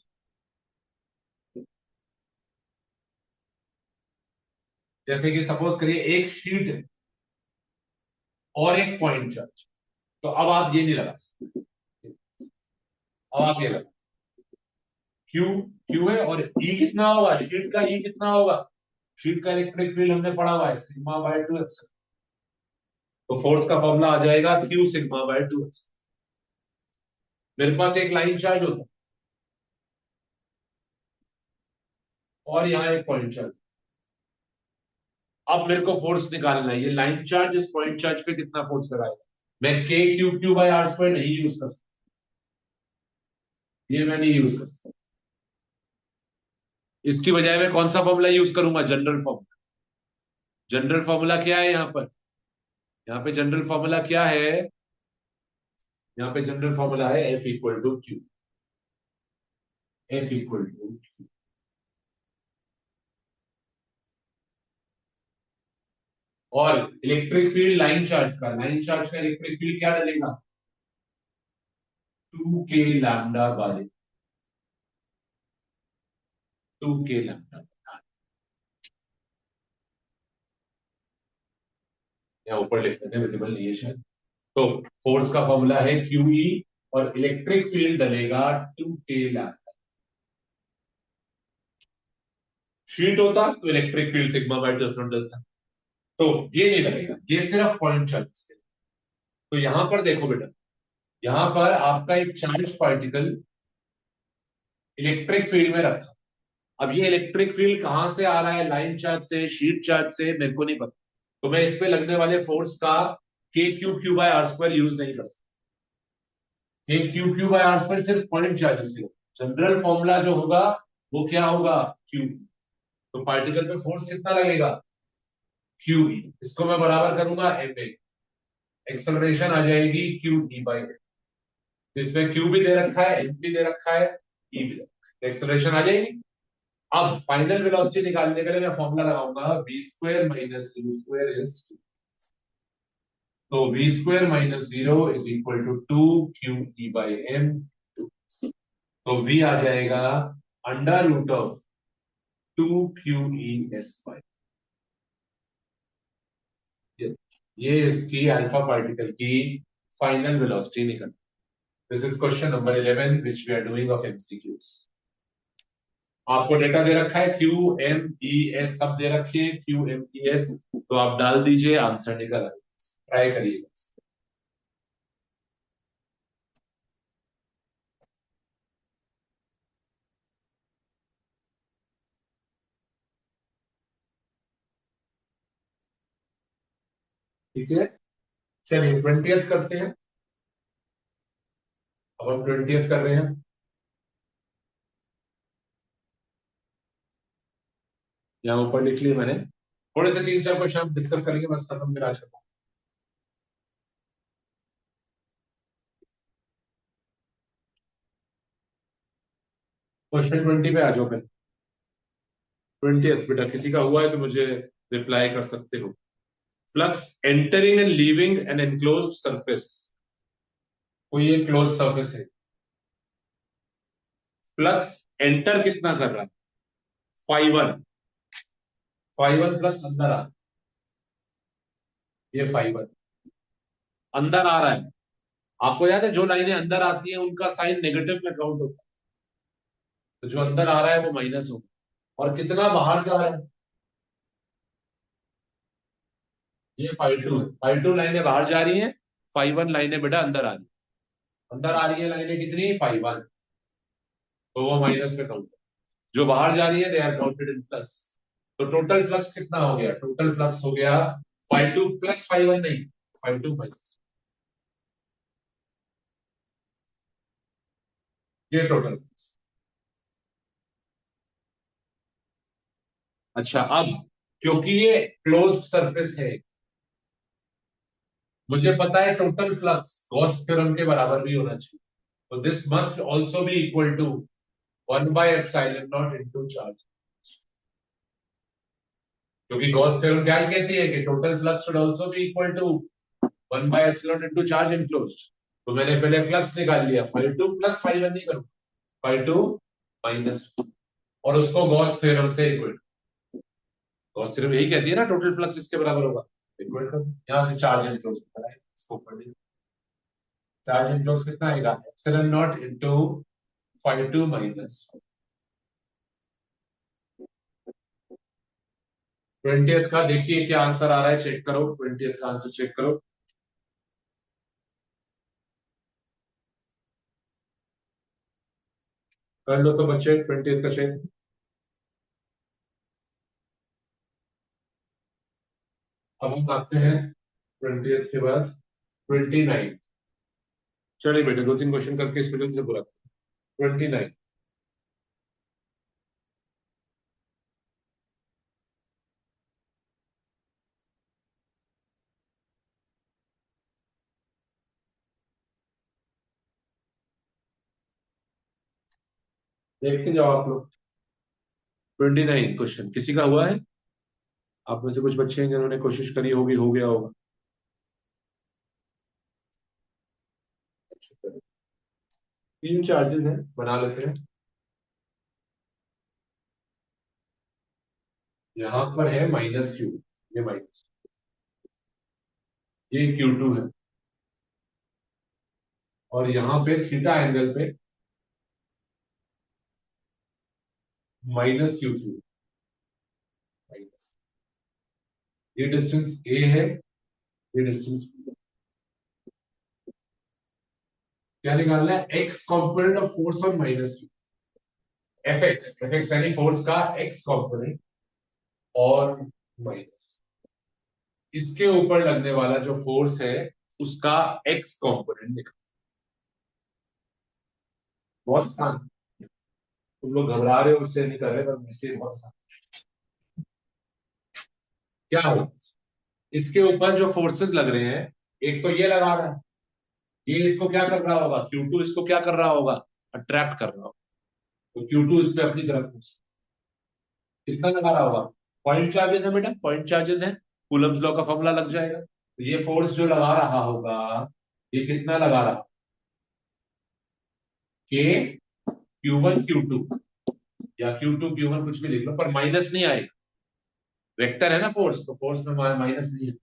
जैसे कि सपोज करिए एक शीट है और एक पॉइंट चार्ज, तो अब आप ये नहीं लगा सकते, अब आप ये लगा, क्यू, क्यू है और ई कितना होगा, शीट का ई कितना होगा, शीट का इलेक्ट्रिक फील्ड हमने पढ़ा हुआ है σ/2 तो फोर्स का फॉर्मूला आ जाएगा Q σ/2। मेरे पास एक लाइन चार्ज होता और यहाँ एक पॉइंट चार्ज, अब मेरे को फोर्स निकालना है, ये लाइन चार्ज इस पॉइंट चार्ज पे कितना फोर्स लगाएगा। मैं K∗Q/r² नहीं यूज कर सकता, ये मैं नहीं यूज कर सकता, इसकी बजाय मैं कौन सा फॉर्मूला यूज करूंगा, जनरल फॉर्मूला। जनरल फॉर्मूला क्या है यहाँ पर, यहाँ पे जनरल फॉर्मूला क्या है, यहाँ पे जनरल फॉर्मूला है F = Q, F = Q। और इलेक्ट्रिक फील्ड लाइन चार्ज का, लाइन चार्ज का इलेक्ट्रिक फील्ड क्या डलेगा, 2K λ/, 2K λ, यहाँ ऊपर लिख देते हैं, विजिबल नहीं है शायद। तो फोर्स का फॉर्मूला है QE और इलेक्ट्रिक फील्ड डलेगा 2K λ। शीट होता तो इलेक्ट्रिक फील्ड σ/2 डलता, तो ये नहीं लगेगा, ये सिर्फ पॉइंट चार्जेस के लिए। तो यहां पर देखो बेटा, यहां पर आपका एक चार्ज पार्टिकल इलेक्ट्रिक फील्ड में रखा, अब ये इलेक्ट्रिक फील्ड कहां से आ रहा है, लाइन चार्ज से, शीट चार्ज से, मेरे को नहीं पता, तो मैं इस पे लगने वाले फोर्स का K∗Q/r² यूज नहीं कर सकता। K∗Q/r² सिर्फ पॉइंट चार्जेस से, जनरल फॉर्मूला जो होगा वो क्या होगा, Q। तो पार्टिकल पे फोर्स कितना लगेगा, क्यू ई, इसको मैं बराबर करूंगा एम ए, एक्सेलरेशन आ जाएगी क्यू ई बाई एम, जिसमें क्यू भी दे रखा है, एम भी दे रखा है, ई भी दे रखा है, एक्सेलरेशन आ जाएगी। अब फाइनल वेलोसिटी निकालने के लिए मैं फॉर्मूला लगाऊंगा v square minus u square is, तो v square minus 0 is equal to 2 Q E by M, तो v आ जाएगा under root of 2 Q E S by, ये इसकी अल्फा पार्टिकल की फाइनल वेलोसिटी निकल। This is question number 11 which we are doing of MCQs. आपको data दे रखा है क्यू एम ई एस, सब दे रखे हैं क्यू एम ई एस, तो आप डाल दीजिए, आंसर निकल आएगा, ट्राई करिएगा। ठीक है, चलिए 20th करते हैं। अब हम 20th कर रहे हैं, यहाँ ऊपर लिख लिया मैंने, थोड़े से 3-4 क्वेश्चन हम डिस्कस करेंगे, बस खत्म फिर आज का। क्वेश्चन 20 पे आ जाओ पहले। 20th बेटा, किसी का हुआ है तो मुझे रिप्लाई कर सकते हो। Flux entering and leaving an enclosed surface, कोई एक क्लोज सरफेस है, फ्लक्स एंटर कितना कर रहा है, फाइव 1, फाइव 1 फ्लक्स अंदर आ रहा है, ये फाइव 1 अंदर आ रहा है। आपको याद है जो लाइनें अंदर आती हैं उनका साइन नेगेटिव में काउंट होता है, तो जो अंदर आ रहा है वो माइनस होगा, और कितना बाहर जा रहा है, ये फाइव 2 है, फाइव 2 लाइनें बाहर जा रही हैं, फाइव 1 लाइनें बेटा अंदर आ रही है, अंदर आ रही है लाइनें कितनी, फाइव 1, तो वो माइनस में काउंट, जो बाहर जा रही है they are counted in plus. तो टोटल फ्लक्स कितना हो गया, टोटल फ्लक्स हो गया फाइव 2 प्लस फाइव 1 नहीं, फाइव 2 माइनस, ये टोटल फ्लक्स। अच्छा, अब क्योंकि ये क्लोज्ड सरफेस है, मुझे पता है टोटल फ्लक्स गॉस थ्योरम के बराबर भी होना चाहिए, तो this must also be equal to 1 by epsilon not into charge, क्योंकि गॉस थ्योरम क्या कहती है कि total flux should also be equal to 1 by epsilon into charge enclosed. तो मैंने पहले फ्लक्स निकाल लिया, फाइव 2 प्लस फाइव 1 नहीं करूंगा, फाइव 2 माइनस 2, और उसको गॉस थ्योरम से इक्वल, गॉस थ्योरम यही कहती है ना टोटल फ्लक्स इसके बराबर होगा, इक्वल टू यहां से चार्ज इनक्लोज्ड कराए, इसको पढ़ लीजिए, चार्ज इनक्लोज्ड कितना आएगा, epsilon not into five 2 minus 20th का देखिए क्या आंसर आ रहा है, चेक करो, 20th का आंसर चेक करो। कर लो तो बच्चे 20th का चेक। अब हम आते हैं 20th के बाद 29। चलिए बेटे 2-3 क्वेश्चन करके इस पीरियड से पूरा 29। देखते जाओ आप लोग, 29 क्वेश्चन किसी का हुआ है, आप में से कुछ बच्चे हैं जिन्होंने कोशिश करी होगी, हो गया होगा। तीन चार्जेस हैं, बना लेते हैं। यहाँ पर है माइनस क्यू, ये माइनस, ये Q2 है, और यहाँ पे थीटा एंगल पे माइनस Q3, माइनस, ये डिस्टेंस A है, ये डिस्टेंस B है। क्या निकालना है, x component of force on minus Q, F x यानी फोर्स का एक्स कॉम्पोनेंट और माइनस, इसके ऊपर लगने वाला जो फोर्स है उसका एक्स कॉम्पोनेंट निकाल। बहुत आसान, तुम लोग घबरा रहे हो उससे नहीं कर रहे, पर वैसे बहुत आसान। क्या होगा? इसके ऊपर जो फोर्सेस लग रहे हैं, एक तो ये लगा रहा है, ये इसको क्या कर रहा होगा, Q2 इसको क्या कर रहा होगा, अट्रैक्ट कर रहा होगा। तो Q2 इस पे अपनी तरफ कितना लगा रहा होगा, पॉइंट चार्जेस है बेटा, पॉइंट चार्जेस है, कूलम्स लॉ का फॉर्मूला लग जाएगा। तो ये फोर्स जो लगा रहा होगा, ये कितना लगा रहा, के Q1 Q2, या Q2 Q1 कुछ भी लिख लो, पर माइनस नहीं आएगा, वेक्टर है ना फोर्स, तो फोर्स में माइनस नहीं है।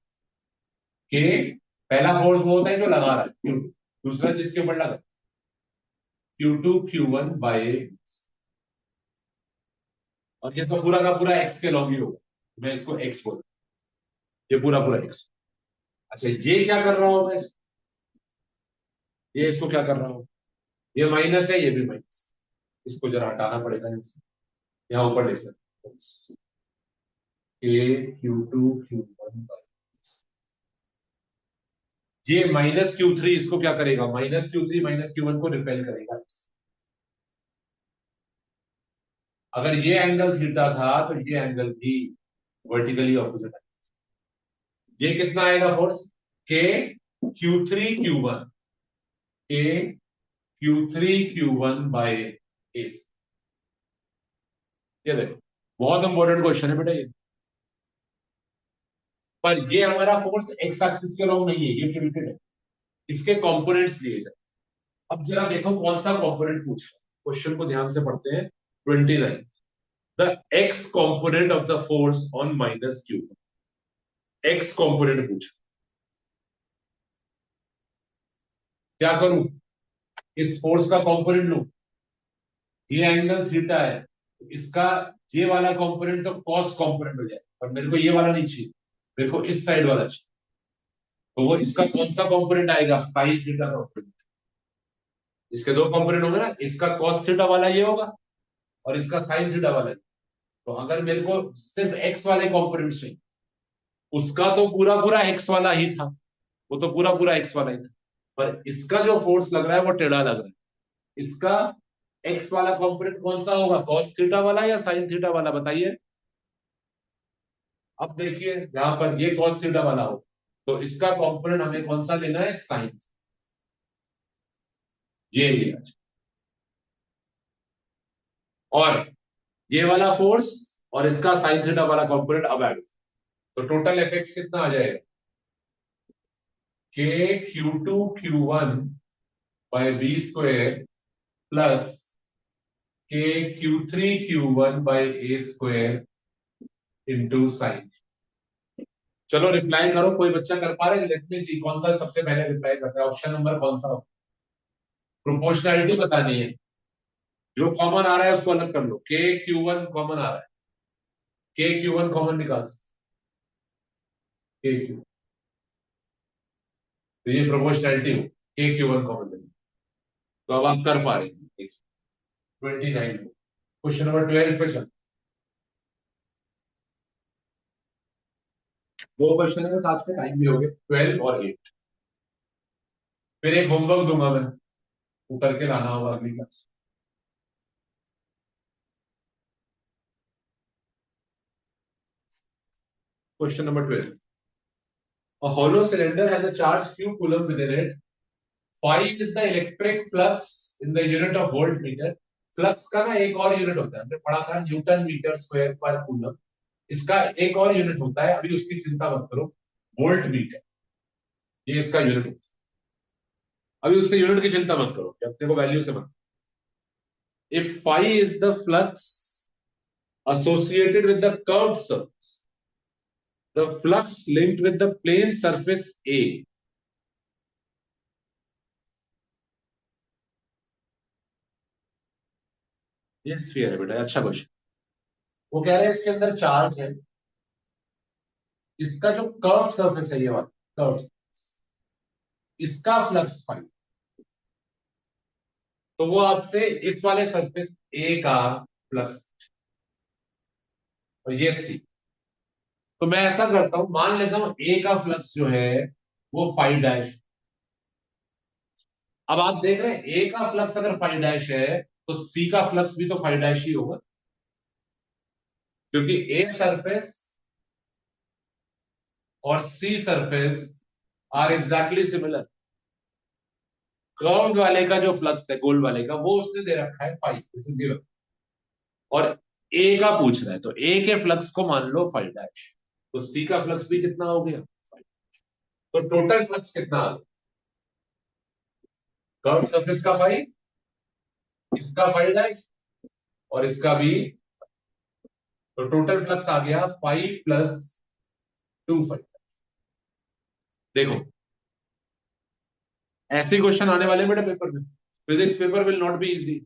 के पहला फोर्स वो होता है जो लगा रहा है Q2, दूसरा जिसके ऊपर लगा Q2 Q1 बाय, और ये तो पूरा का पूरा एक्स के लॉग ही होगा, मैं इसको एक्स बोल, ये पूरा पूरा एक्स। अच्छा ये क्या कर रहा होगा, ये इसको क्या कर रहा होगा, ये माइनस है, ये भी माइनस, इसको जरा हटाना पड़ेगा इनसे, यहाँ ऊपर लिख लेते, Q2 Q1, ये -Q3 इसको क्या करेगा, -Q3 -Q1 को रिपेल करेगा। अगर ये एंगल थीटा था तो ये एंगल भी वर्टिकली ऑपोजिट है। ये कितना आएगा फोर्स, के Q3 Q1, के Q3 Q1 बाय एस। ये देखो बहुत इंपॉर्टेंट क्वेश्चन है बेटा ये, पर ये हमारा फोर्स एक्स एक्सिस के लॉन्ग नहीं है, ये टिल्टेड है, इसके कंपोनेंट्स लिए जाए। अब जरा देखो कौन सा कंपोनेंट पूछ रहा है, क्वेश्चन को ध्यान से पढ़ते हैं। 29, the x component of the force on -Q, x component पूछ, क्या करूं, इस फोर्स का कंपोनेंट लूं, ये एंगल थीटा है, तो इसका ये वाला कंपोनेंट तो कॉस कंपोनेंट हो जाए, पर मेरे को ये वाला नहीं चाहिए, मेरे को इस साइड वाला चाहिए। तो वो इसका कौन सा कंपोनेंट आएगा, साइन थीटा कंपोनेंट। इसके दो कंपोनेंट होंगे ना, इसका कॉस थीटा वाला ये होगा, और इसका साइन थीटा वाला है। तो अगर मेरे को सिर्फ एक्स वाले कंपोनेंट चाहिए, उसका तो पूरा पूरा एक्स वाला ही था, वो तो पूरा पूरा एक्स वाला ही था, पर इसका जो फोर्स लग रहा है वो टेढ़ा लग रहा है। इसका एक्स वाला कंपोनेंट कौन सा होगा, कॉस थीटा वाला या साइन थीटा वाला, बताइए। अब देखिए यहां पर ये कॉस थीटा वाला हो, तो इसका कंपोनेंट हमें कौन सा लेना है, साइन, ये लिया। और ये वाला फोर्स और इसका साइन थीटा वाला कंपोनेंट अब ऐड, तो टोटल इफेक्ट कितना आ जाएगा, के Q2 Q1 bye B square plus के Q3 Q1 बाय ए स्क्वायर इंटू साइन। चलो रिप्लाई करो, कोई बच्चा कर पा रहे हैं, लेट मी सी कौन सा सबसे पहले रिप्लाई करता है, ऑप्शन नंबर कौन सा, प्रोपोर्शनैलिटी बतानी है, जो कॉमन आ रहा है उसको अलग कर लो, K Q1 कॉमन आ रहा है, K Q1 कॉमन निकाल सकते, KQ, तो ये प्रोपोर्शनैलिटी हो, K Q1 कॉमन लेंगे, तो अब आप कर पा रहे हैं। 29 क्वेश्चन नंबर 12 पे चल, दो क्वेश्चन है, आज के टाइम भी हो गए 12 और 8, फिर एक होमवर्क दूंगा मैं, वो करके लाना होगा अगली class. Question number 12, a hollow cylinder has a charge q coulomb within it, phi is the electric flux in the unit of voltmeter। Flux का ना एक और यूनिट होता है, हमने पढ़ा था न्यूटन मीटर स्क्वायर पर कूलम, इसका एक और यूनिट होता है, अभी उसकी चिंता मत करो, वोल्ट मीटर, ये इसका यूनिट होता है, अभी उससे यूनिट की चिंता मत करो, अपने को वैल्यू से मत। If phi is the flux associated with the curved surface, the flux linked with the plane surface A, ये स्फीयर है बेटा, अच्छा क्वेश्चन। वो कह रहे हैं इसके अंदर चार्ज है, इसका जो कर्व सरफेस है ये वाला कर्व, इसका फ्लक्स फाई, तो वो आपसे इस वाले सरफेस ए का फ्लक्स, और ये सी, तो मैं ऐसा करता हूं, मान लेता हूं ए का फ्लक्स जो है वो फाइव डैश। अब आप देख रहे हैं ए का फ्लक्स अगर फाइव डैश है, तो सी का फ्लक्स भी तो फाइव डैश ही होगा, क्योंकि ए सरफेस और C surface are exactly similar. Curved वाले का जो फ्लक्स है, गोल वाले का, वो उसने दे रखा है फाइव, दिस इज गिवन। और ए का पूछ रहा है, तो ए के फ्लक्स को मान लो फाइव डैश, तो सी का फ्लक्स भी कितना हो गया, तो टोटल फ्लक्स कितना आ गया, कर्व सरफेस का फाइव, इसका फाइव डैश, और इसका भी, तो टोटल फ्लक्स आ गया फाइव प्लस टू फाइव। देखो ऐसे क्वेश्चन आने वाले बेटा पेपर में, physics paper will not be easy.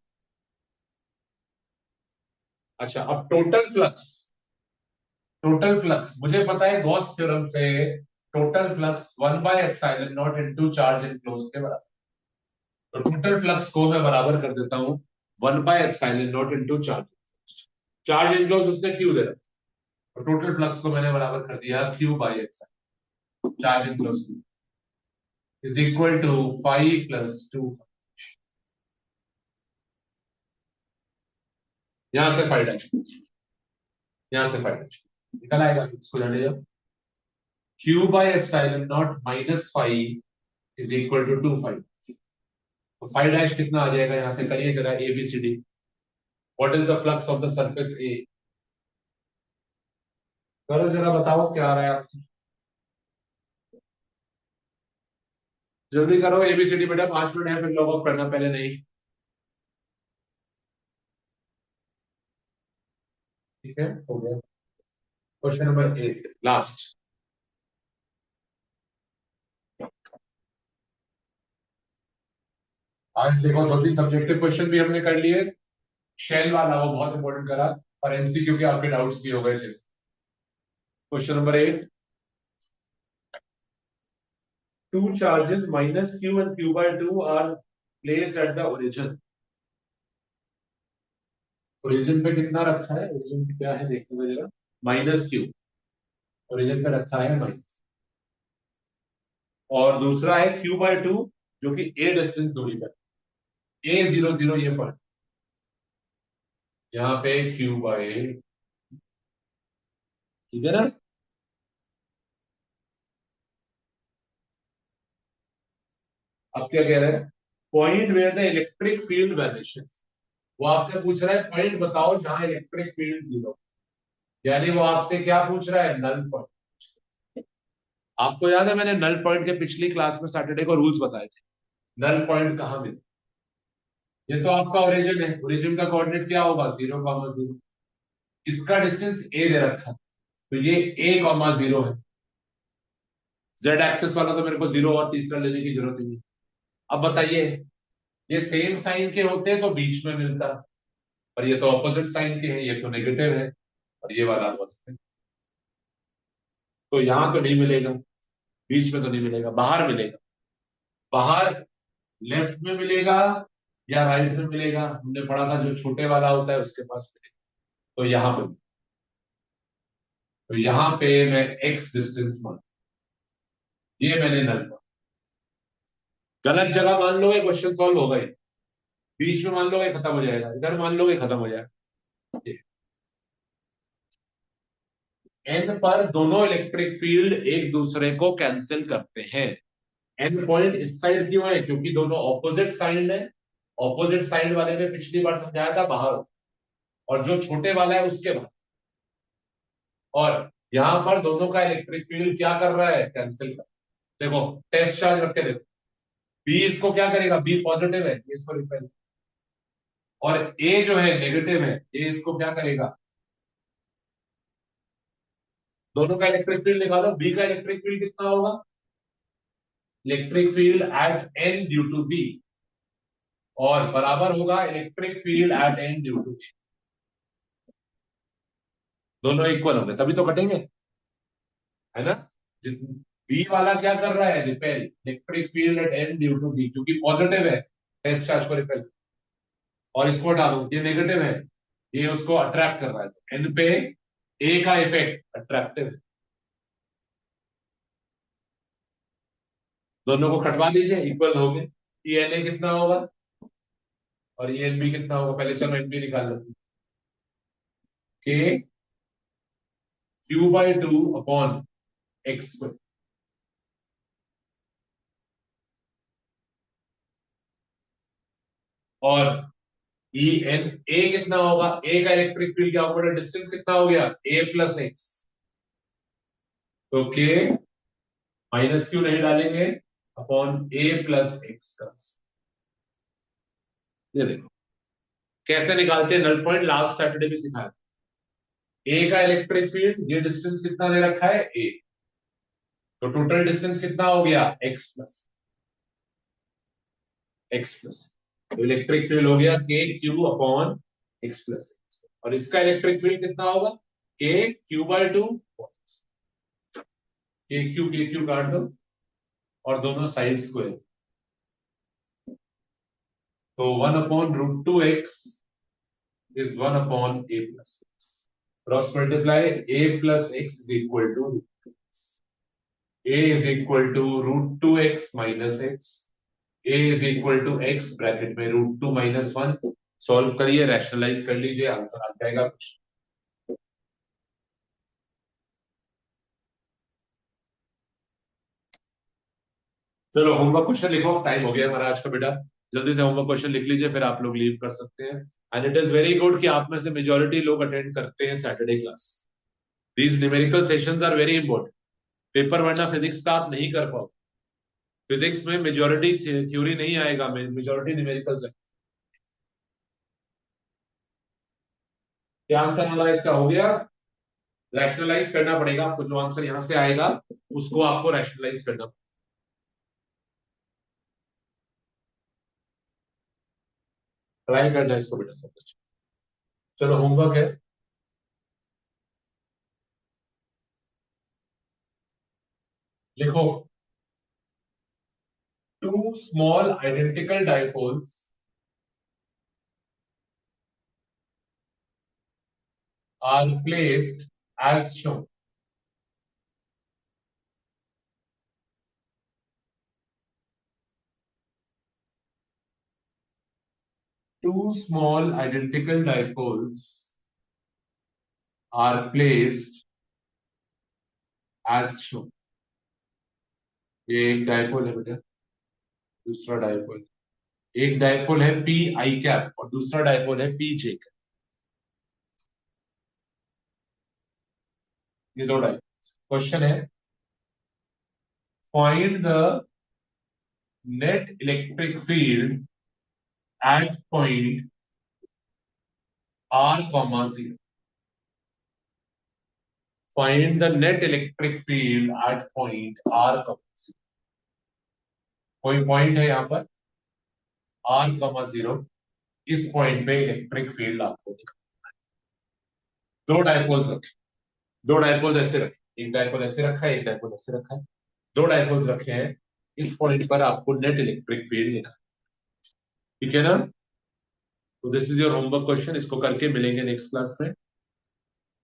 अच्छा अब टोटल फ्लक्स मुझे पता है गॉस थ्योरम से, total flux one by epsilon not into charge enclose के बराबर। तो टोटल फ्लक्स को मैं बराबर कर देता हूं one by epsilon not into charge, charge enclose उसने क्यू दे रखा, तो टोटल फ्लक्स को मैंने बराबर कर दिया Q by epsilon, charge enclose is equal to five plus two, यहां से फाइव डैश, यहां से फाइव डैश निकल आएगा, इसको जाने दो। Q by epsilon not minus five is equal to two five, तो फाइव डैश कितना आ जाएगा, यहां से करिए जरा A B C D. What is the flux of the surface A, करो जरा बताओ क्या आ रहा है आपसे, जल्दी करो एबीसीडी बेटा, 5 मिनट है फिर लॉग ऑफ करना, पहले नहीं। ठीक है हो गया। Question number 8 last. आज देखो 2-3 सब्जेक्टिव क्वेश्चन भी हमने कर लिए, शेल वाला वो बहुत इंपॉर्टेंट करा, और एमसीक्यू के आपके डाउट्स भी हो गए। Question number 8, two charges minus Q and Q by two are placed at the origin. Origin पे कितना रखा है, ओरिजिन पे क्या है देखने में जरा, माइनस क्यू, ओरिजिन पे रखा है माइनस, और दूसरा है क्यू बाय टू जो कि ए डिस्टेंस दूरी पर, ए जीरो जीरो ये पॉइंट, यहाँ पे क्यू बाय, ठीक है ना। अब क्या कह रहे हैं, point where the electric field vanishes, वो आपसे पूछ रहा है पॉइंट बताओ जहां इलेक्ट्रिक फील्ड जीरो, यानी वो आपसे क्या पूछ रहा है, नल पॉइंट। आपको याद है मैंने नल पॉइंट के पिछली क्लास में सैटरडे को रूल्स बताए थे, नल पॉइंट कहां मिले। ये तो आपका ओरिजिन है, ओरिजिन का कोऑर्डिनेट क्या होगा, 0,0, इसका डिस्टेंस ए दे रखा है, तो ये a,0 है, जेड एक्सेस वाला तो मेरे को जीरो और तीसरा लेने की जरूरत ही नहीं। अब बताइए, ये सेम साइन के होते हैं तो बीच में मिलता, और ये तो ऑपोजिट साइन के हैं, ये तो नेगेटिव है, और ये वाला पॉजिटिव, तो यहां तो नहीं मिलेगा, बीच में तो नहीं मिलेगा, बाहर मिलेगा, बाहर लेफ्ट में मिलेगा या राइट में मिलेगा, हमने पढ़ा था जो छोटे वाला होता है उसके पास मिलेगा, तो यहां पे, तो यहां पे मैं एक्स डिस्टेंस मान, ये मैंने नल माना। गलत जगह मान लोगे क्वेश्चन सॉल्व होगा ही, बीच में मान लोगे खत्म हो जाएगा, इधर मान लोगे खत्म हो जाएगा। एन पर दोनों इलेक्ट्रिक फील्ड एक दूसरे को कैंसिल करते हैं, एन पॉइंट इस साइड क्यों है, क्योंकि दोनों ऑपोजिट साइड है, ऑपोजिट साइड वाले में पिछली बार समझाया था बाहर, और जो छोटे वाला है उसके बाहर, और यहां पर दोनों का इलेक्ट्रिक फील्ड क्या कर रहा है, कैंसिल कर। देखो टेस्ट चार्ज रख के देखो, बी इसको क्या करेगा, बी पॉजिटिव है, ये इसको रिपेल, और ए जो है नेगेटिव है, ये इसको क्या करेगा, दोनों का इलेक्ट्रिक फील्ड निकालो, बी का इलेक्ट्रिक फील्ड कितना होगा, electric field at N due to B, और बराबर होगा electric field at N due to B, दोनों इक्वल होंगे तभी तो कटेंगे, है ना। बी वाला क्या कर रहा है, repel, electric field at N due to B, क्योंकि पॉजिटिव है, टेस्ट चार्ज को रिपेल, और इसको डालो, ये नेगेटिव है, ये उसको अट्रैक्ट कर रहा है, तो एन पे ए का इफेक्ट अट्रैक्टिव है, दोनों को कटवा लीजिए, इक्वल हो गए, ये एन ए कितना होगा और ये एन बी कितना होगा, पहले चलो एन बी निकाल लेते हैं, के Q by two upon x square. और ई एन ए कितना होगा, ए का इलेक्ट्रिक फील्ड क्या होगा, डिस्टेंस कितना हो गया, ए प्लस एक्स। तो के माइनस क्यू नहीं डालेंगे, अपॉन ए प्लस एक्स का। ये देखो कैसे निकालते हैं नल पॉइंट, लास्ट सैटरडे भी सिखाया। ए का इलेक्ट्रिक फील्ड, ये डिस्टेंस कितना दे रखा है ए, तो टोटल डिस्टेंस कितना हो गया एक्स प्लस। तो इलेक्ट्रिक फील्ड हो गया के Q upon x plus x, और इसका इलेक्ट्रिक फील्ड कितना होगा, के क्यू बाय टू, के क्यू काट दो और दोनों साइड स्क्वायर, तो 1/√2x is 1/a+x, cross multiply a plus x is equal to a is equal to √2x minus x, a is equal to x bracket में √2 - 1। सॉल्व करिए, rationalise कर लीजिए, आंसर आ जाएगा कुछ। चलो होमवर्क क्वेश्चन लिखो, time हो गया हमारा आज का बेटा, जल्दी से होमवर्क क्वेश्चन लिख लीजिए, फिर आप लोग लीव कर सकते हैं। And it is very good कि आप में से मेजोरिटी लोग अटेंड करते हैं Saturday class. These numerical sessions are very important, paper वरना फिजिक्स का आप नहीं कर पाओ। फिजिक्स में मेजोरिटी थ्योरी नहीं आएगा, मेजोरिटी न्यूमेरिकल्स है। क्या आंसर हमारा इसका हो गया, रैशनलाइज करना पड़ेगा आपको, जो आंसर यहां से आएगा उसको आपको रैशनलाइज करना। ट्राई करना इसको बेटा सब कुछ। चलो होमवर्क है, लिखो। Two small identical dipoles are placed as shown. Two small identical dipoles are placed as shown. ये एक डायपोल है बेटा, दूसरा डायपोल, एक डायपोल है पी आई कैप और दूसरा डायपोल है पी जे कैप। ये दो डायपोल। क्वेश्चन है, find the net electric field eight point r, 0. Find the net electric field at point r, 0. कोई पॉइंट है यहाँ पर r, 0, इस पॉइंट पे इलेक्ट्रिक फील्ड आपको दिखा। दो डायपोल्स रखे, दो डायपोल्स ऐसे रखे, एक डायपोल ऐसे रखा है, एक डायपोल ऐसे रखा है, दो डायपोल्स रखे हैं, इस पॉइंट पर आपको नेट इलेक्ट्रिक फील्ड लिखा। ठीक है ना, तो this is your homework question, इसको करके मिलेंगे नेक्स्ट क्लास में।